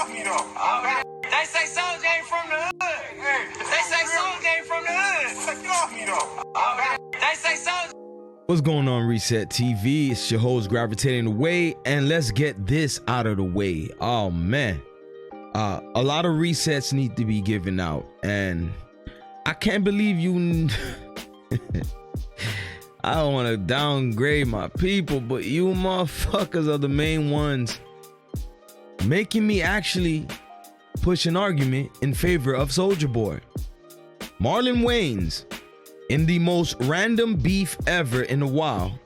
off me though. They say Soulja ain't from the hood. They say Soulja ain't from the hood. Get off me though. They say Soulja. What's going on, Reset TV? It's your host Gravitating Away, and let's get this out of the way. Oh man, a lot of resets need to be given out, and I can't believe you. I don't want to downgrade my people, but you motherfuckers are the main ones making me actually push an argument in favor of Soulja Boy. Marlon Wayans, in the most random beef ever in a while,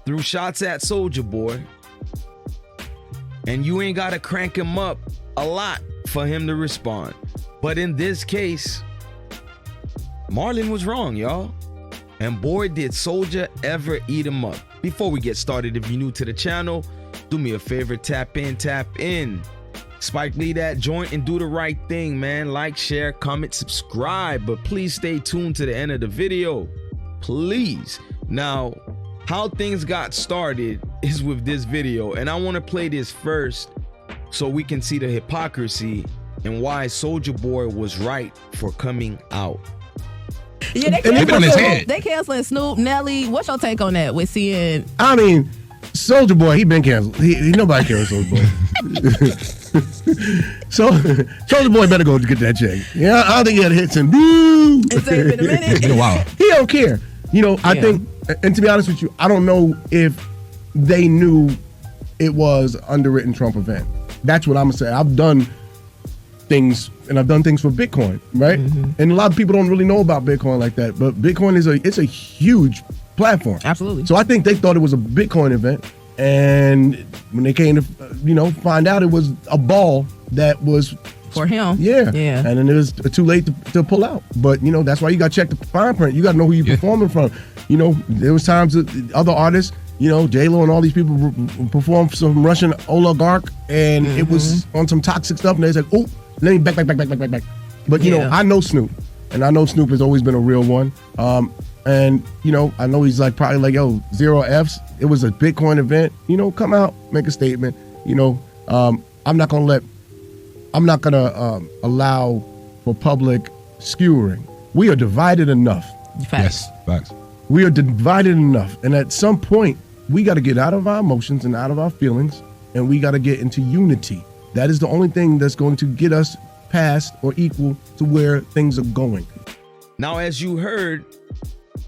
threw shots at Soulja Boy, and you ain't gotta crank him up a lot for him to respond. But in this case, Marlon was wrong, y'all. And boy, did Soulja ever eat him up. Before we get started, if you're new to the channel, do me a favor, tap in. Spike Lee that joint and do the right thing, man. Like, share, comment, subscribe, but please stay tuned to the end of the video, please. Now, how things got started is with this video, and I want to play this first so we can see the hypocrisy and why Soulja Boy was right for coming out. Yeah, they canceling Snoop, Nelly. What's your take on that with seeing? I mean, Soulja Boy, he been canceled. Nobody cares Soulja Boy. So Soulja Boy better go get that check. Yeah, I don't think he had hits and boo. It's been a minute. Wow. He don't care. You know, I think, and to be honest with you, I don't know if they knew it was underwritten Trump event. That's what I'm gonna say. I've done things, and I've done things for Bitcoin, right? Mm-hmm. And a lot of people don't really know about Bitcoin like that, but Bitcoin it's a huge platform. Absolutely. So I think they thought it was a Bitcoin event, and when they came to find out, it was a ball that was for him. Yeah. And then it was too late to pull out. But that's why you got to check the fine print. You got to know who you're performing from. There was times that other artists, J-Lo and all these people performed some Russian oligarch, and it was on some toxic stuff, and they said, oh, let me back. But I know Snoop, and I know Snoop has always been a real one. And I know he's probably like, yo, 0 Fs. It was a Bitcoin event. Come out, make a statement. I'm not gonna allow for public skewering. We are divided enough. Facts. Yes, facts. We are divided enough, and at some point, we got to get out of our emotions and out of our feelings, and we got to get into unity. That is the only thing that's going to get us past or equal to where things are going. Now, as you heard,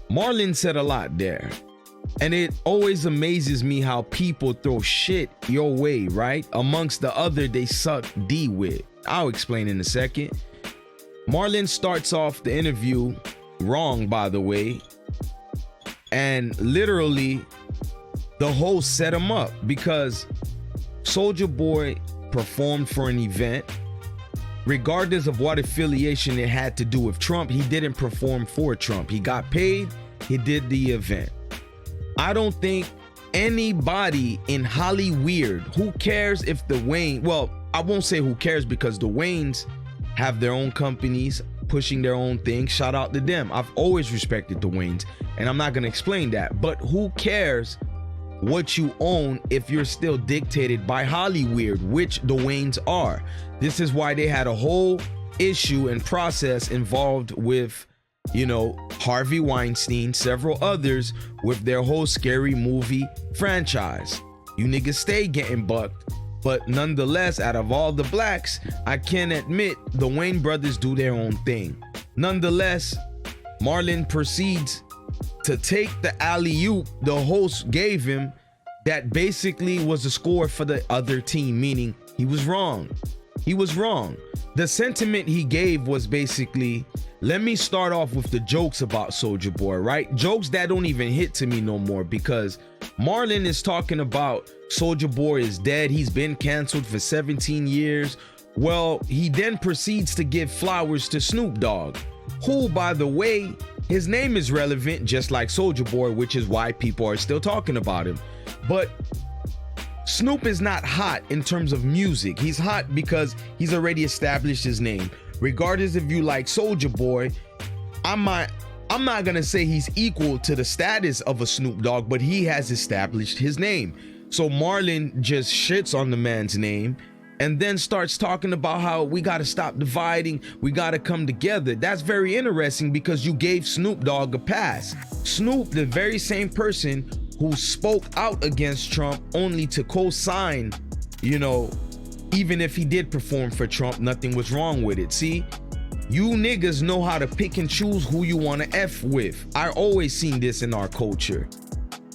Marlon said a lot there, and it always amazes me how people throw shit your way, right? Amongst the other they suck D with. I'll explain in a second. Marlon starts off the interview wrong, by the way, and literally the host set him up because Soulja Boy performed for an event. Regardless of what affiliation it had to do with Trump, he didn't perform for Trump. He got paid, he did the event. I don't think anybody in Hollywood, who cares if the Wayans, well, I won't say who cares because the Wayans have their own companies pushing their own thing. Shout out to them. I've always respected the Wayans, and I'm not gonna explain that, but who cares what you own if you're still dictated by Hollywood, which the Wayans are. This is why they had a whole issue and process involved with, Harvey Weinstein, several others, with their whole Scary Movie franchise. You niggas stay getting bucked, but nonetheless, out of all the blacks, I can admit the Wayne brothers do their own thing. Nonetheless, Marlon proceeds to take the alley-oop the host gave him that basically was a score for the other team, meaning he was wrong. He was wrong. The sentiment he gave was basically, let me start off with the jokes about Soulja Boy, right? Jokes that don't even hit to me no more because Marlon is talking about Soulja Boy is dead. He's been canceled for 17 years. Well, he then proceeds to give flowers to Snoop Dogg, who, by the way, his name is relevant just like Soulja Boy, which is why people are still talking about him. But Snoop is not hot in terms of music. He's hot because he's already established his name. Regardless if you like Soulja Boy, I'm not gonna say he's equal to the status of a Snoop Dogg, but he has established his name. So Marlon just shits on the man's name and then starts talking about how we got to stop dividing, we got to come together. That's very interesting because you gave Snoop Dogg a pass. Snoop, the very same person who spoke out against Trump only to co-sign, you know, even if he did perform for Trump, nothing was wrong with it. See, you niggas know how to pick and choose who you want to F with. I always seen this in our culture.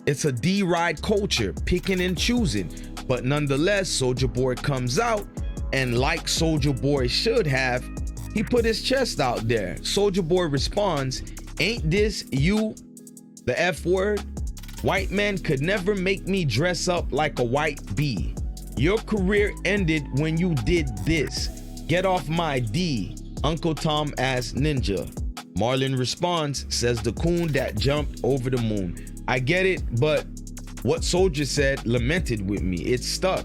It's a D-ride culture, picking and choosing. But nonetheless, Soulja Boy comes out, and like Soulja Boy should have, he put his chest out there. Soulja Boy responds, "Ain't this you, the F word? White man could never make me dress up like a white bee. Your career ended when you did this. Get off my D, Uncle Tom ass ninja." Marlon responds, says the coon that jumped over the moon. I get it, but what Soulja said lamented with me. It stuck.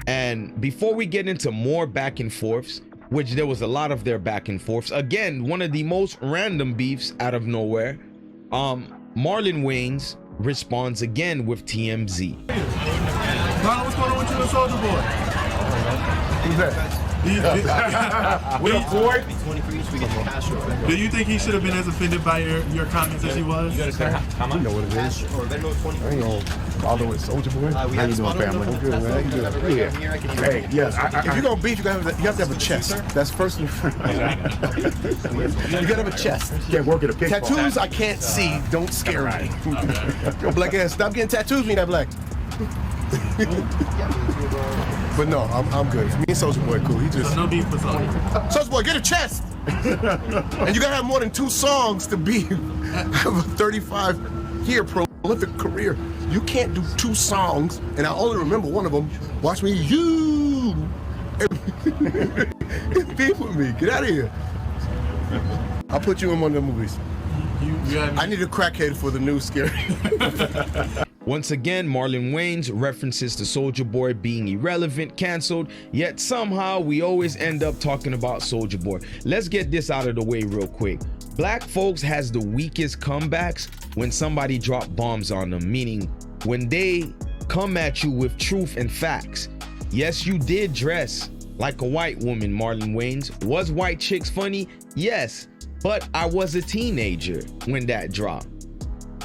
And before we get into more back and forths, which there was a lot of their back and forths, again, one of the most random beefs out of nowhere, Marlon Wayans responds again with TMZ. Marlon, what's going on with you and Soulja Boy? Who's that? What up, boy? Do you think he should have been as offended by your comments as he was? You know what it is. I ain't gonna bother with Soulja Boy. How you doing, family? I'm good, man. How you doing? Yeah. Hey, yes. If you're gonna beef, you have to have a chest. That's first and foremost. You gotta have a chest. You can't work at a pig farm. Tattoos I can't see don't scare me. Yo, black ass, stop getting tattoos when you're not black. But no, I'm good. Me and Soulja Boy cool. He just no beef with Soulja. Soulja Boy, get a chest. And you gotta have more than 2 songs to have a 35-year prolific career. You can't do 2 songs, and I only remember one of them. Watch me, you. Beef with me. Get out of here. I'll put you in one of the movies. I need a crackhead for the new scary. Once again, Marlon Wayans references to Soulja Boy being irrelevant, canceled, yet somehow we always end up talking about Soulja Boy. Let's get this out of the way real quick. Black folks has the weakest comebacks when somebody drop bombs on them, meaning when they come at you with truth and facts. Yes, you did dress like a white woman, Marlon Wayans. Was white chicks funny? Yes, but I was a teenager when that dropped.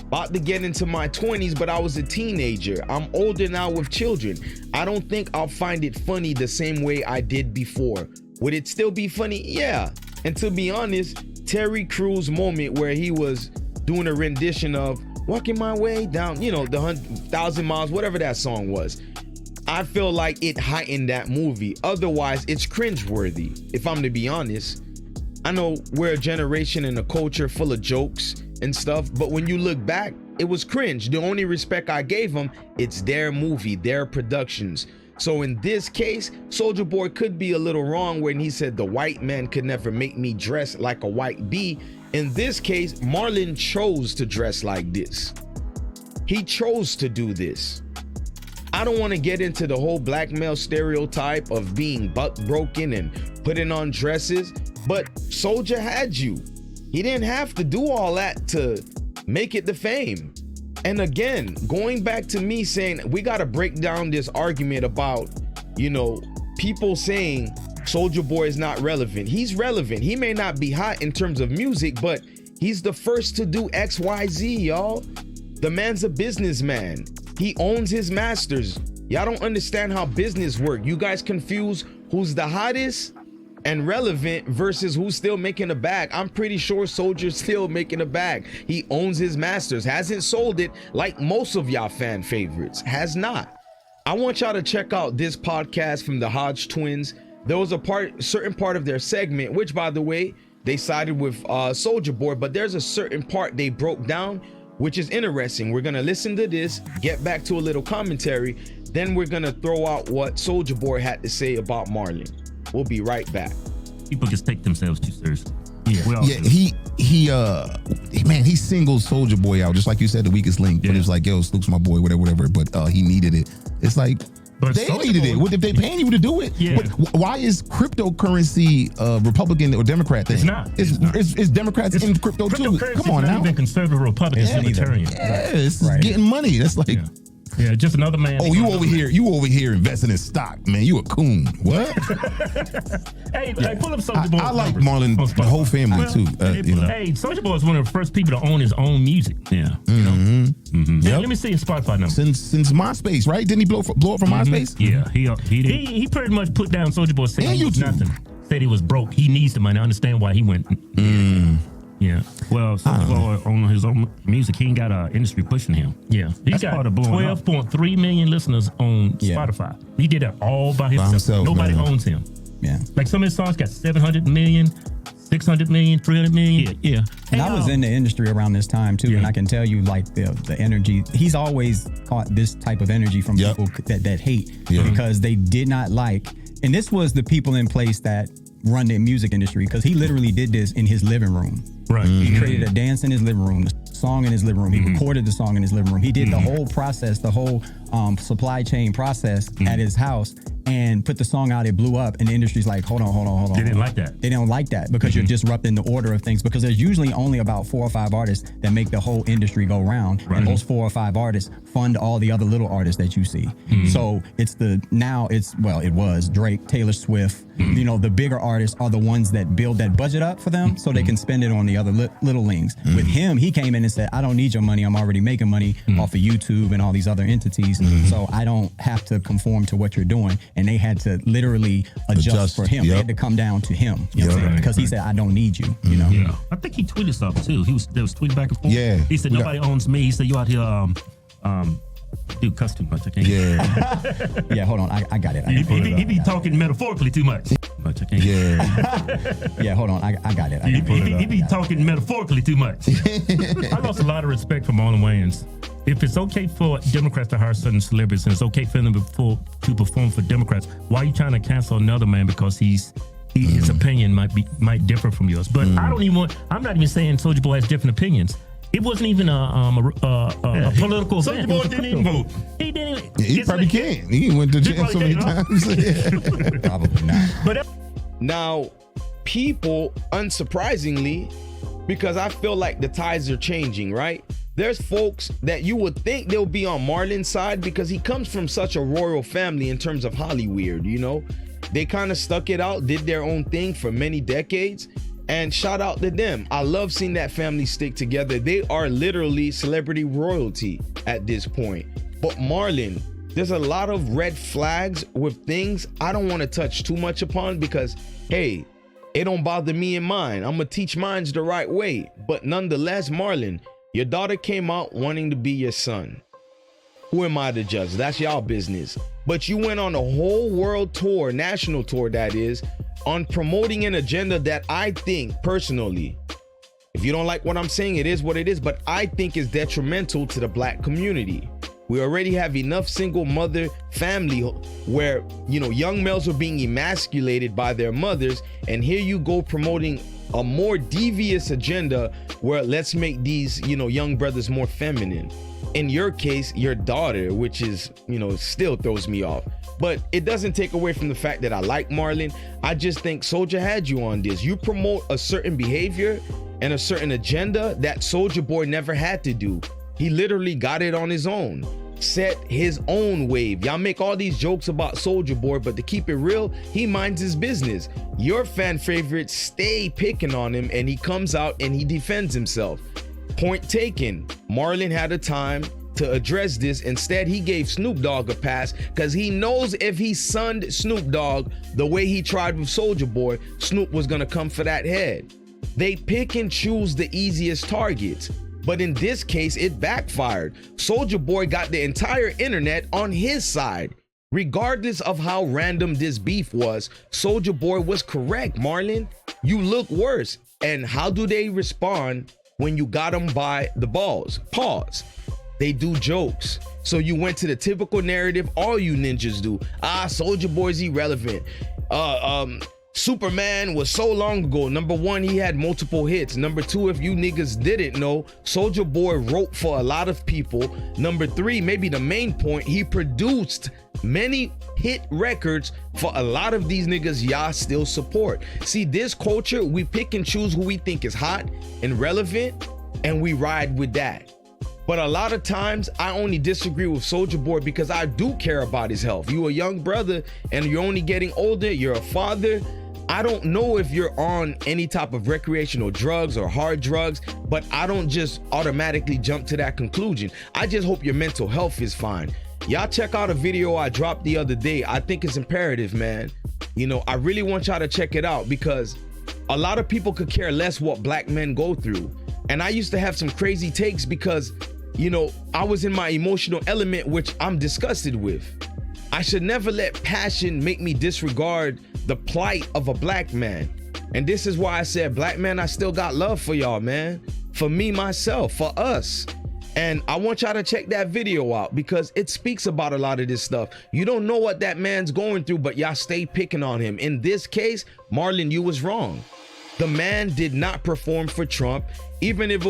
About to get into my 20s, but I was a teenager. I'm older now with children. I don't think I'll find it funny the same way I did before. Would it still be funny? Yeah. And to be honest, Terry Crews' moment where he was doing a rendition of Walking My Way Down, you know, the 1,000 miles, whatever that song was. I feel like it heightened that movie. Otherwise, it's cringeworthy, if I'm to be honest. I know we're a generation and a culture full of jokes and stuff, but when you look back, it was cringe. The only respect I gave them, it's their movie, their productions. So in this case, Soulja Boy could be a little wrong when he said the white man could never make me dress like a white bee. In this case, Marlon chose to dress like this. He chose to do this. I don't want to get into the whole black male stereotype of being butt broken and putting on dresses, but Soulja had you. He didn't have to do all that to make it the fame. And again, going back to me saying we got to break down this argument about, you know, people saying Soulja Boy is not relevant. He's relevant. He may not be hot in terms of music, but he's the first to do XYZ, y'all. The man's a businessman. He owns his masters. Y'all don't understand how business work. You guys confuse who's the hottest and relevant versus who's still making a bag. I'm pretty sure Soulja's still making a bag. He owns his masters, hasn't sold it like most of y'all fan favorites, has not. I want y'all to check out this podcast from the Hodge twins. There was a certain part of their segment, which by the way, they sided with Soulja Boy, but there's a certain part they broke down, which is interesting. We're gonna listen to this, get back to a little commentary, then we're gonna throw out what Soulja Boy had to say about Marlon. We'll be right back. People just take themselves too seriously. He singled Soulja Boy out, just like you said, the weakest link. But it was like, yo, Snoop's my boy, whatever. But he needed it. It's like, but they needed it. What if they paying you to do it? Yeah. Why is cryptocurrency Republican or Democrat thing? It's not. It's Democrats in crypto too. Come on now. Even conservative Republicans, libertarian. Yeah, it's getting money. That's like. Yeah. Yeah, just another man. Oh, you over here investing in stock, man. You a coon. What? Hey, pull up Soulja Boy. I like Marlon, the whole family too. Hey, Soulja Boy is one of the first people to own his own music. Yeah. Yep. Let me see his Spotify number. Since MySpace, right? Didn't he blow up from MySpace? Yeah, he pretty much put down Soulja Boy saying he was nothing. Said he was broke. He needs the money. I understand why he went. Yeah. Well, Soulja Boy on his own music, he ain't got an industry pushing him. Yeah. He's got 12.3 million listeners on Spotify. He did that all by himself. Nobody owns him. Yeah. Like some of his songs got 700 million, 600 million, 300 million. Yeah. And I was in the industry around this time too, and I can tell you like the energy. He's always caught this type of energy from people that hate because they did not like. And this was the people in place that run the music industry because he literally did this in his living room. Right. He created a dance in his living room, a song in his living room. He recorded the song in his living room. He did the whole process, the whole supply chain process at his house and put the song out. It blew up and the industry's like, hold on. They didn't like that. They don't like that because you're disrupting the order of things because there's usually only about 4 or 5 artists that make the whole industry go round. Right. And those 4 or 5 artists fund all the other little artists that you see. So it was Drake, Taylor Swift, you know, the bigger artists are the ones that build that budget up for them so they can spend it on the other little lings. With him, he came in and said, I don't need your money. I'm already making money off of YouTube and all these other entities. So I don't have to conform to what you're doing. And they had to literally adjust for him. They had to come down to him. You know what I'm saying? Because he said, I don't need you, you know? Yeah. I think he tweeted something too. They was tweeting back and forth. Yeah. He said, nobody owns me. He said, you out here, dude, cuss too much. I can't. Yeah. Yeah, hold on. I got it. He be talking metaphorically too much. I can't. Yeah, hold on. I got it. He be talking metaphorically too much. I lost a lot of respect for Marlon Wayans. If it's okay for Democrats to hire certain celebrities and it's okay for them to perform for Democrats, why are you trying to cancel another man because his opinion might differ from yours? But I'm not even saying Soulja Boy has different opinions. It wasn't even a political event. Soulja Boy didn't even vote. He didn't even. He probably can't. He went to jail so many times. Probably not. But now, people, unsurprisingly, because I feel like the tides are changing, right? There's folks that you would think they'll be on Marlon's side because he comes from such a royal family in terms of Hollywood, you know? They kind of stuck it out, did their own thing for many decades, and shout out to them. I love seeing that family stick together. They are literally celebrity royalty at this point. But Marlon, there's a lot of red flags with things I don't want to touch too much upon because, hey, it don't bother me and mine. I'm gonna teach mines the right way. But nonetheless, Marlon, your daughter came out wanting to be your son. Who am I to judge? That's y'all business. But you went on a whole world tour, national tour that is, on promoting an agenda that I think personally, if you don't like what I'm saying, it is what it is, but I think is detrimental to the black community. We already have enough single mother family where, you know, young males are being emasculated by their mothers, and here you go promoting a more devious agenda where let's make these, you know, young brothers more feminine. In your case, your daughter, which is, you know, still throws me off. But it doesn't take away from the fact that I like Marlon. I just think Soulja had you on this. You promote a certain behavior and a certain agenda that Soulja Boy never had to do. He literally got it on his own, set his own wave. Y'all make all these jokes about Soulja Boy, but to keep it real, he minds his business. Your fan favorites stay picking on him, and he comes out and he defends himself. Point taken. Marlon had a time to address this. Instead, he gave Snoop Dogg a pass because he knows if he sunned Snoop Dogg the way he tried with Soulja Boy, Snoop was gonna come for that head. They pick and choose the easiest targets. But in this case, it backfired. Soulja Boy got the entire internet on his side. Regardless of how random this beef was, Soulja Boy was correct, Marlon. You look worse. And how do they respond when you got them by the balls? Pause. They do jokes. So you went to the typical narrative all you ninjas do. Soulja Boy's irrelevant. Superman was so long ago. Number one, he had multiple hits. Number two, if you niggas didn't know, Soulja Boy wrote for a lot of people. Number three, maybe the main point, he produced many hit records for a lot of these niggas y'all still support. See, this culture, we pick and choose who we think is hot and relevant, and we ride with that. But a lot of times I only disagree with Soulja Boy because I do care about his health. You a young brother and you're only getting older. You're a father. I don't know if you're on any type of recreational drugs or hard drugs, but I don't just automatically jump to that conclusion. I just hope your mental health is fine. Y'all check out a video I dropped the other day. I think it's imperative, man. You know, I really want y'all to check it out because a lot of people could care less what black men go through. And I used to have some crazy takes because, you know, I was in my emotional element, which I'm disgusted with. I should never let passion make me disregard the plight of a black man. And this is why I said, black man, I still got love for y'all, man. For me, myself, for us. And I want y'all to check that video out because it speaks about a lot of this stuff. You don't know what that man's going through, but y'all stay picking on him. In this case, Marlon, you was wrong. The man did not perform for Trump, even if it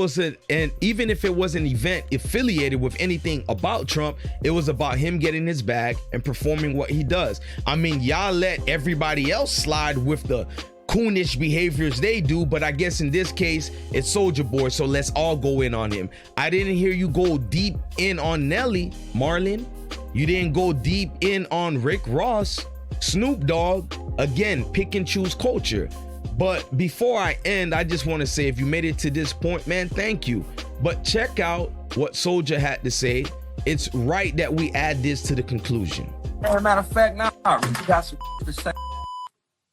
was an event affiliated with anything about Trump. It was about him getting his bag and performing what he does. I mean, y'all let everybody else slide with the coonish behaviors they do, but I guess in this case it's Soulja Boy, so let's all go in on him. I didn't hear you go deep in on Nelly, Marlon. You didn't go deep in on Rick Ross, Snoop Dogg. Again, pick and choose culture. But before I end, I just want to say, if you made it to this point, man, thank you. But check out what Soulja had to say. It's right that we add this to the conclusion. As a matter of fact, now I really got some to say.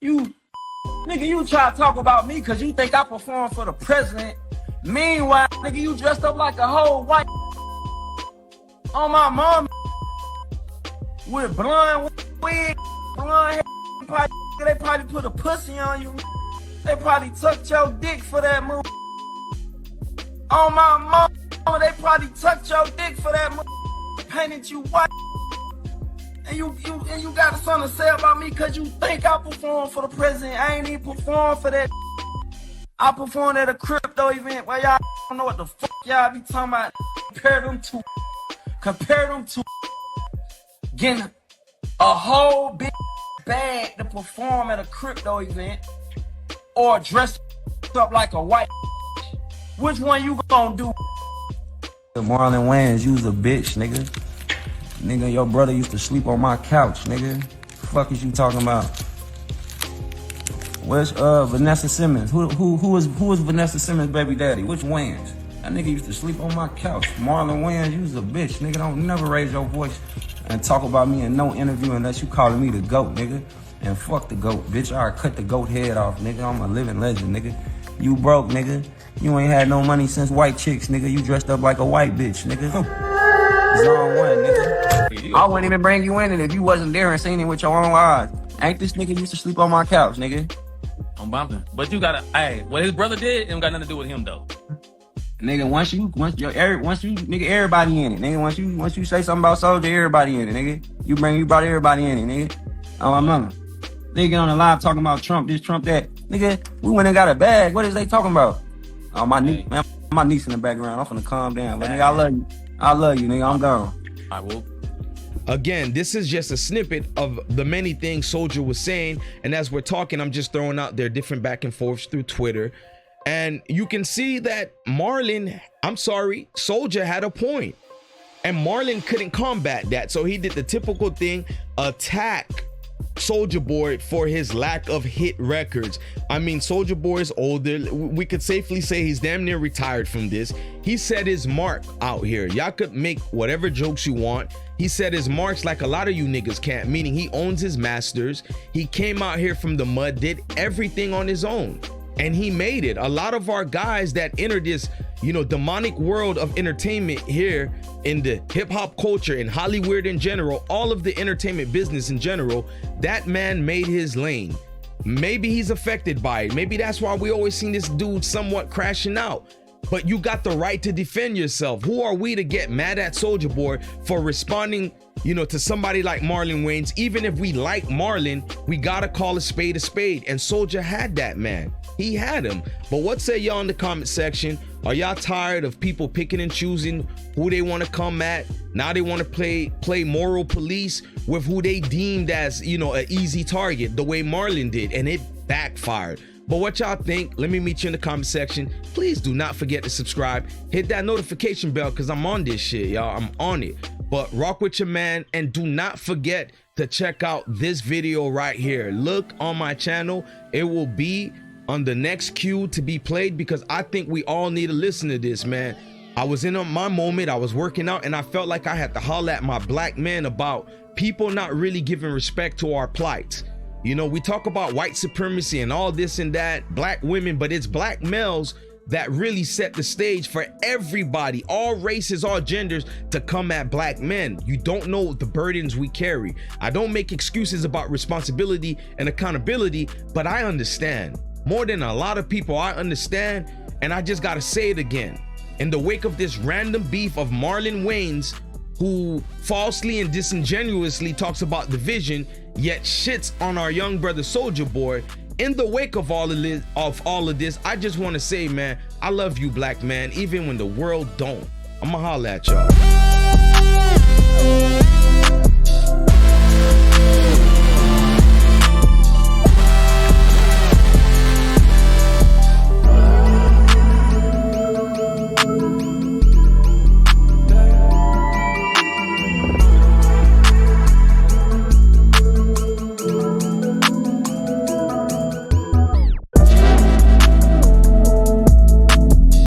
Nigga, you try to talk about me because you think I perform for the president. Meanwhile, nigga, you dressed up like a whole white on my mom with blonde wig, blonde hair. They probably put a pussy on you. They probably tucked your dick for that move. On my mom, they probably tucked your dick for that move. Painted you white. And you got something to say about me because you think I perform for the president. I ain't even perform for that. I performed at a crypto event where y'all don't know what the fuck y'all be talking about. Compare them to getting a whole big bag to perform at a crypto event or dress up like a white. Which one you gonna do? Marlon Wayans, you was a bitch, nigga. Nigga, your brother used to sleep on my couch, nigga. Fuck is you talking about? Where's Vanessa Simmons? Who was Vanessa Simmons' baby daddy? Which Wayans? That nigga used to sleep on my couch. Marlon Wayans, you was a bitch, nigga. Don't never raise your voice and talk about me in no interview unless you calling me the GOAT, nigga. And fuck the GOAT, bitch. I cut the GOAT head off, nigga. I'm a living legend, nigga. You broke, nigga. You ain't had no money since white chicks, nigga. You dressed up like a white bitch, nigga. Zone 1, nigga. I wouldn't even bring you in it if you wasn't there and seen it with your own eyes. Ain't this nigga used to sleep on my couch, nigga? I'm bumping. But you gotta, hey, what his brother did, it don't got nothing to do with him though. Nigga, once you, nigga, everybody in it. Nigga, once you say something about Soulja, everybody in it, nigga. You brought everybody in it, nigga. Oh, my mama. Nigga on the live talking about Trump, this, Trump, that. Nigga, we went and got a bag. What is they talking about? Oh, my niece, man, my niece in the background. I'm finna calm down. But nigga, I love you. I love you, nigga. I'm gone. I will. Again, this is just a snippet of the many things Soulja was saying. And as we're talking, I'm just throwing out their different back and forths through Twitter. And you can see that Soulja had a point. And Marlon couldn't combat that. So he did the typical thing, attack Soulja Boy for his lack of hit records. I mean, Soulja Boy is older. We could safely say he's damn near retired from this. He set his mark out here. Y'all could make whatever jokes you want. He set his marks like a lot of you niggas can't, meaning he owns his masters. He came out here from the mud, did everything on his own. And he made it. A lot of our guys that enter this, demonic world of entertainment here in the hip hop culture, in Hollywood in general, all of the entertainment business in general, that man made his lane. Maybe he's affected by it. Maybe that's why we always seen this dude somewhat crashing out. But you got the right to defend yourself. Who are we to get mad at Soulja Boy for responding, to somebody like Marlon Wayans? Even if we like Marlon, we gotta call a spade. And Soulja had that man. He had him. But what say y'all in the comment section? Are y'all tired of people picking and choosing who they want to come at? Now they want to play moral police with who they deemed as, you know, an easy target, the way Marlon did, and it backfired. But what y'all think? Let me meet you in the comment section. Please do not forget to subscribe. Hit that notification bell because I'm on this shit, y'all. I'm on it. But rock with your man, and do not forget to check out this video right here. Look on my channel. It will be on the next queue to be played because I think we all need to listen to this, man. I was in my moment. I was working out and I felt like I had to holler at my black man about people not really giving respect to our plight. You know, we talk about white supremacy and all this and that, black women, but it's black males that really set the stage for everybody, all races, all genders, to come at black men. You don't know the burdens we carry. I don't make excuses about responsibility and accountability, but I understand. More than a lot of people, I understand, and I just gotta say it again. In the wake of this random beef of Marlon Wayans, who falsely and disingenuously talks about division, yet shits on our young brother Soulja Boy. In the wake of all of this, I just want to say, man, I love you, black man, even when the world don't. I'ma holla at y'all.